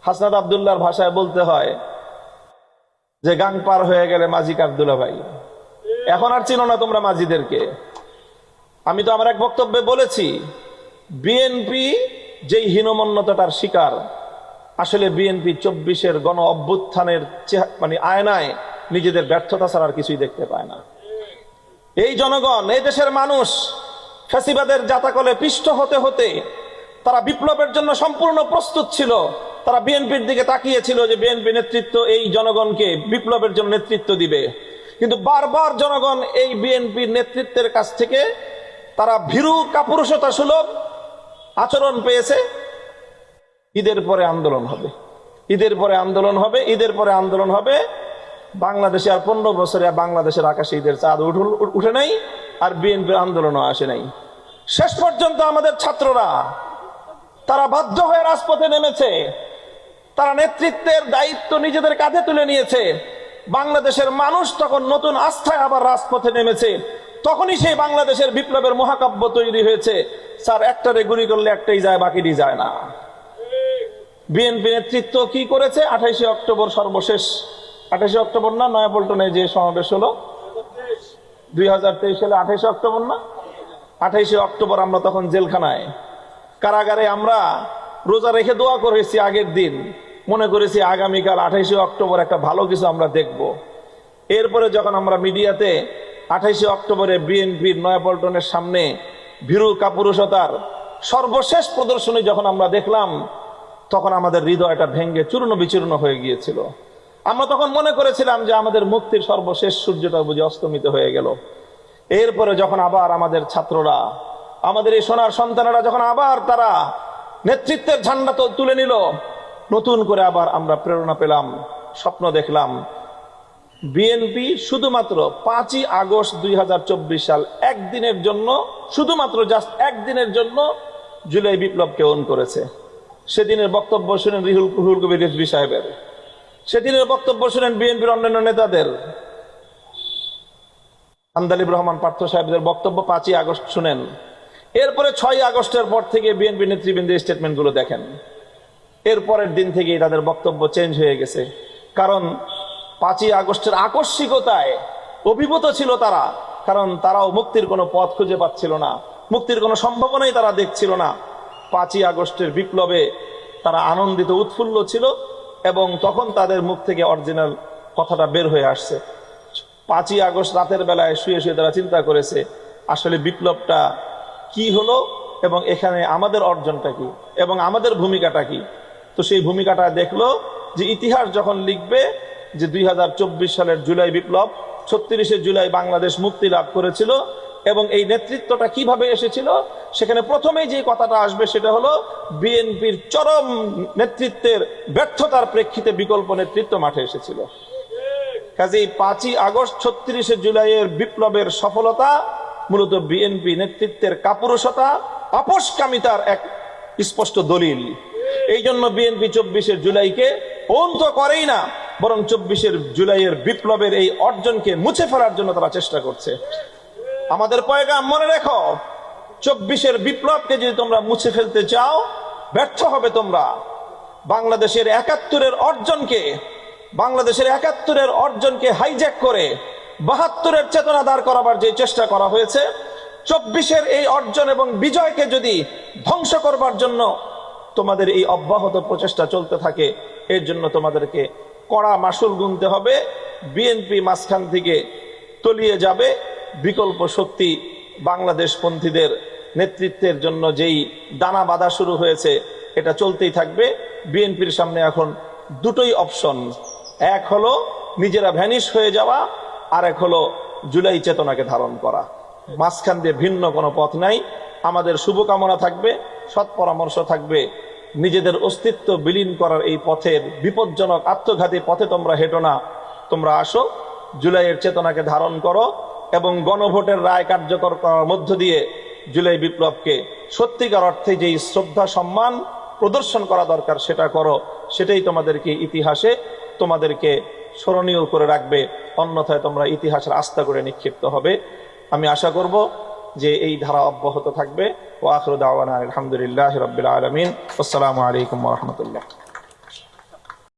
হাসনাত আব্দুল্লাহর ভাষায় বলতে হয় যে গাং পার হয়ে গেলে মাঝি কাবদুল্লা ভাই। এখন আর চিনো না তোমরা মাঝিদেরকে। আমি তো আমার এক বক্তব্যে বলেছি, বিএনপি যেই হীনমন্যতার শিকার, আসলে বিএনপি 24-এর গণ অভ্যুত্থানের মানে আয়নায় নিজেদের ব্যর্থতা ছাড়া আর কিছুই দেখতে পায় না। এই জনগণ, এই দেশের মানুষ ফ্যাসিবাদের জাতাকলে পিষ্ট হতে হতে তারা বিপ্লবের জন্য সম্পূর্ণ প্রস্তুত ছিল। তারা বিএনপির দিকে তাকিয়েছিল যে বিএনপি নেতৃত্ব এই জনগণকে বিপ্লবের জন্য নেতৃত্ব দিবে, কিন্তু বারবার জনগণ এই বিএনপির নেতৃত্বের কাছ থেকে তারা ভীরু কাপুরুষতা সুলভ আচরণ পেয়েছে। ঈদের পরে আন্দোলন হবে, ঈদের পরে আন্দোলন হবে, ঈদের পরে আন্দোলন হবে। বাংলাদেশে আর 15 বছরে বাংলাদেশের আকাশে ঈদের চাঁদ উঠে নাই, আর বিএনপির আন্দোলনও আসে নাই। শেষ পর্যন্ত আমাদের ছাত্ররা তারা বাধ্য হয়ে রাজপথে নেমেছে, তারা নেতৃত্বের দায়িত্ব নিজেদের কাঁধে তুলে নিয়েছে। বাংলাদেশের মানুষ তখন নতুন আস্থায় আবার রাজপথে নেমেছে। তখনই সেই বাংলাদেশের বিপ্লবের মহাকাব্য তৈরি হয়েছে। স্যার, একটারে গুলি করলে একটাই যায়, বাকিটি যায় না। বিএনপি নেতৃত্ব কি করেছে? 28 অক্টোবর সর্বশেষ, 28 অক্টোবর না, নয়াপল্টনে যে সমাবেশ হলো 2023 সালে 28 অক্টোবর না, 28 অক্টোবর আমরা তখন জেলখানায় কারাগারে আমরা রোজা রেখে দোয়া করেছি। আগের দিন মনে করেছি আগামীকাল 28 অক্টোবর একটা ভালো কিছু আমরা দেখব। এরপরে যখন আমরা মিডিয়াতে 28 অক্টোবরে বিএনপির নয়াপল্টনের সামনে ভীরু কাপুরুষতার সর্বশেষ প্রদর্শনী যখন আমরা দেখলাম, তখন আমাদের হৃদয়টা ভেঙে চূর্ণ বিচূর্ণ হয়ে গিয়েছিল। আমরা তখন মনে করেছিলাম যে আমাদের মুক্তির সর্বশেষ সূর্যটা বুঝি অস্তমিত হয়ে গেল। এরপরে যখন আবার আমাদের ছাত্ররা, আমাদের এই সোনার সন্তানেরা যখন আবার তারা নেতৃত্বের ঝান্ডা তুলে নিল, নতুন করে আবার আমরা প্রেরণা পেলাম, স্বপ্ন দেখলাম। বিএনপি শুধুমাত্র 5ই আগস্ট 2024 সাল একদিনের জন্য, শুধুমাত্র জাস্ট একদিনের জন্য জুলাই বিপ্লবকে অন করেছে। সেদিনের বক্তব্য শুনেন রুহুল কবির রিজভী সাহেবের, সেদিনের বক্তব্য শুনেন বিএনপির অন্যান্য নেতাদের, আন্দালিব রহমান পার্থ সাহেবদের বক্তব্য 5ই আগস্ট শুনেন। এরপরে 6ই আগস্টের পর থেকে বিএনপি নেতৃবৃন্দের স্টেটমেন্টগুলো দেখেন। এরপরের দিন থেকেই তাদের বক্তব্য চেঞ্জ হয়ে গেছে। কারণ 5ই আগস্টের আকস্মিকতায় অভিভূত ছিল তারা, কারণ তারাও মুক্তির কোনো পথ খুঁজে পাচ্ছিল না, মুক্তির কোনো সম্ভাবনাই তারা দেখছিল না। 5ই আগস্টের বিপ্লবে তারা আনন্দিত, উৎফুল্ল ছিল, এবং তখন তাদের মুখ থেকে অরিজিনাল কথাটা বের হয়ে আসছে। 5ই আগস্ট রাতের বেলায় শুয়ে শুয়ে তারা চিন্তা করেছে আসলে বিপ্লবটা কি হলো এবং এখানে আমাদের অর্জনটা কি এবং আমাদের ভূমিকাটা কি। তো সেই ভূমিকাটা দেখলো যে ইতিহাস যখন লিখবে যে 2024 সালের জুলাই বিপ্লব, 36শে জুলাই বাংলাদেশ মুক্তি লাভ করেছিল এবং এই নেতৃত্বটা কিভাবে এসেছিল, সেখানে প্রথমেই যে কথাটা আসবে সেটা হলো বিএনপির চরম নেতৃত্বের ব্যর্থতার প্রেক্ষিতে বিকল্প নেতৃত্ব মাঠে এসেছিল। কাজেই 5ই আগস্ট 36শে জুলাইয়ের বিপ্লবের সফলতা মূলত বিএনপি নেতৃত্বের কাপুরুষতা, আপোষকামিতার এক স্পষ্ট দলিল। এই জন্য বিএনপি 24শে জুলাইকে অন তো করেই না, বরং 24শে জুলাইয়ের বিপ্লবের এই অর্জনকে মুছে ফেলার জন্য তারা চেষ্টা করছে। আমাদের পয়গাম মনে রেখো, 24শে বিপ্লবকে যদি তোমরা মুছে ফেলতে চাও, ব্যর্থ হবে তোমরা। বাংলাদেশের 71-এর অর্জনকে হাইজ্যাক করে 72-এর চেতনা দাঁড় করাবার যে চেষ্টা করা হয়েছে, 24শে এই অর্জন এবং বিজয়কে যদি ধ্বংস করবার জন্য তোমাদের এই অব্যাহত প্রচেষ্টা চলতে থাকে, এর জন্য তোমাদেরকে কড়া মাসুল গুনতে হবে। বিএনপি মাঝখান থেকে তলিয়ে যাবে। বিকল্প শক্তি বাংলাদেশপন্থীদের নেতৃত্বের জন্য যেই দানা বাঁধা শুরু হয়েছে, এটা চলতেই থাকবে। বিএনপির সামনে এখন দুটোই অপশন, এক হলো নিজেরা ভ্যানিশ হয়ে যাওয়া, আর এক হলো জুলাই চেতনাকে ধারণ করা। মাঝখান দিয়ে ভিন্ন কোনো পথ নাই। আমাদের শুভকামনা থাকবে, সৎ পরামর্শ থাকবে, নিজেদের অস্তিত্ব বিলীন করার এই পথের বিপজ্জনক আত্মঘাতী পথে তোমরা হেঁটো না। তোমরা আসো, জুলাইয়ের চেতনাকে ধারণ করো এবং গণভোটের রায় কার্যকর করার মধ্য দিয়ে জুলাই বিপ্লবকে সত্যিকার অর্থে যেই শ্রদ্ধা সম্মান প্রদর্শন করা দরকার সেটা করো। সেটাই তোমাদেরকে ইতিহাসে তোমাদেরকে স্মরণীয় করে রাখবে, অন্যথায় তোমরা ইতিহাসের আস্থা করে নিক্ষিপ্ত হবে। আমি আশা করব যে এই ধারা অব্যাহত থাকবে। ওয়া আখিরু দাওয়ানা আলহামদুলিল্লাহি রাব্বিল আলামিন। আসসালামু আলাইকুম ওয়া রাহমাতুল্লাহ।